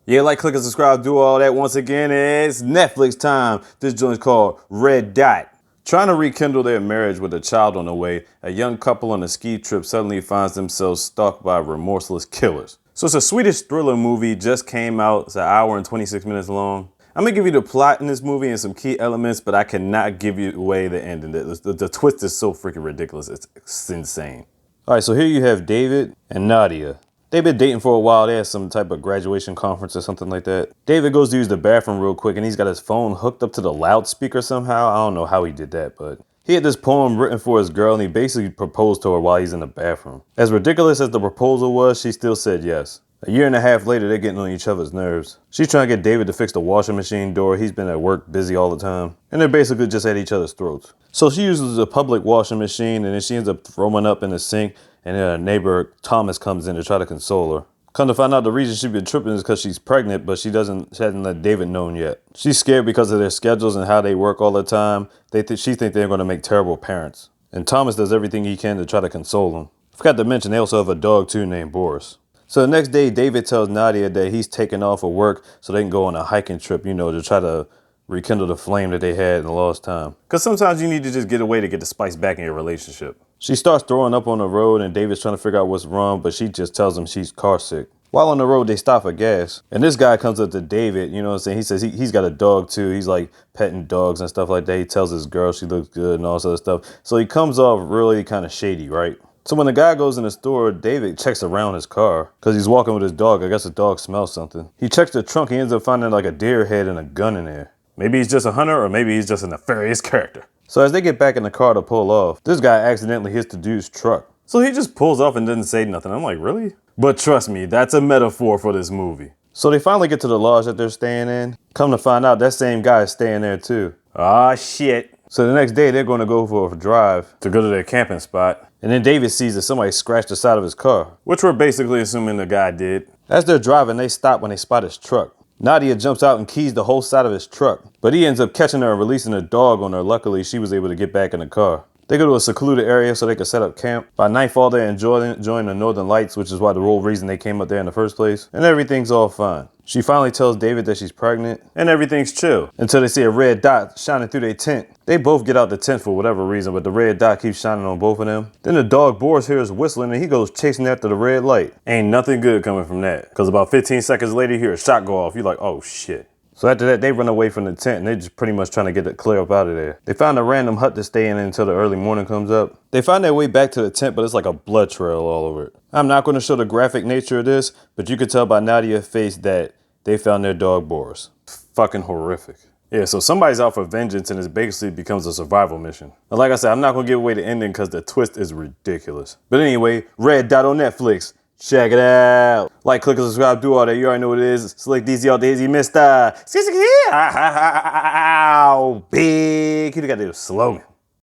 Yeah, like, click, and subscribe, do all that. Once again, it's Netflix time. This joint's called Red Dot. Trying to rekindle their marriage with a child on the way, a young couple on a ski trip suddenly finds themselves stalked by remorseless killers. So it's a Swedish thriller movie, just came out. It's an hour and 26 minutes long. I'm gonna give you the plot in this movie and some key elements, but I cannot give you away the ending. The twist is so freaking ridiculous. It's insane. All right, so here you have David and Nadia. They've been dating for a while. They had some type of graduation conference or something like that. David goes to use the bathroom real quick and he's got his phone hooked up to the loudspeaker somehow. I don't know how he did that, but he had this poem written for his girl and he basically proposed to her while he's in the bathroom. As ridiculous as the proposal was, she still said yes. A year and a half later, they're getting on each other's nerves. She's trying to get David to fix the washing machine door. He's been at work busy all the time. And they're basically just at each other's throats. So she uses a public washing machine and then she ends up throwing up in the sink. And then her neighbor, Thomas, comes in to try to console her. Come to find out the reason she's been tripping is because she's pregnant, but she hasn't let David know yet. She's scared because of their schedules and how they work all the time. She thinks they're going to make terrible parents. And Thomas does everything he can to try to console them. Forgot to mention, they also have a dog too named Boris. So the next day, David tells Nadia that he's taking off of work so they can go on a hiking trip, to try to rekindle the flame that they had in the lost time. Because sometimes you need to just get away to get the spice back in your relationship. She starts throwing up on the road and David's trying to figure out what's wrong, but she just tells him she's car sick. While on the road, they stop for gas. And this guy comes up to David, you know what I'm saying? He says he's got a dog too. He's like petting dogs and stuff like that. He tells his girl she looks good and all this other stuff. So he comes off really kind of shady, right? So when the guy goes in the store, David checks around his car because he's walking with his dog. I guess the dog smells something. He checks the trunk. He ends up finding like a deer head and a gun in there. Maybe he's just a hunter or maybe he's just a nefarious character. So as they get back in the car to pull off, this guy accidentally hits the dude's truck. So he just pulls off and doesn't say nothing. I'm like, really? But trust me, that's a metaphor for this movie. So they finally get to the lodge that they're staying in. Come to find out, that same guy is staying there too. Ah, shit. So the next day, they're going to go for a drive to go to their camping spot. And then David sees that somebody scratched the side of his car, which we're basically assuming the guy did. As they're driving, they stop when they spot his truck. Nadia jumps out and keys the whole side of his truck, but he ends up catching her and releasing a dog on her. Luckily, she was able to get back in the car. They go to a secluded area so they can set up camp. By nightfall, they're enjoying the northern lights, which is why the whole reason they came up there in the first place. And everything's all fine. She finally tells David that she's pregnant, and everything's chill until they see a red dot shining through their tent. They both get out the tent for whatever reason, but the red dot keeps shining on both of them. Then the dog Boris hears whistling and he goes chasing after the red light. Ain't nothing good coming from that, because about 15 seconds later, you hear a shot go off. You're like, oh shit. So after that, they run away from the tent and they're just pretty much trying to get it clear up out of there. They found a random hut to stay in until the early morning comes up. They find their way back to the tent, but it's like a blood trail all over it. I'm not going to show the graphic nature of this, but you could tell by Nadia's face that they found their dog Boris. Fucking horrific. Yeah, so somebody's out for vengeance and it basically becomes a survival mission. And like I said, I'm not going to give away the ending because the twist is ridiculous. But anyway, Red Dot on Netflix. Check it out. Like, click, and subscribe, do all that. You already know what it is. Select DZ all daisy, Mr. Big. You got to do a slogan.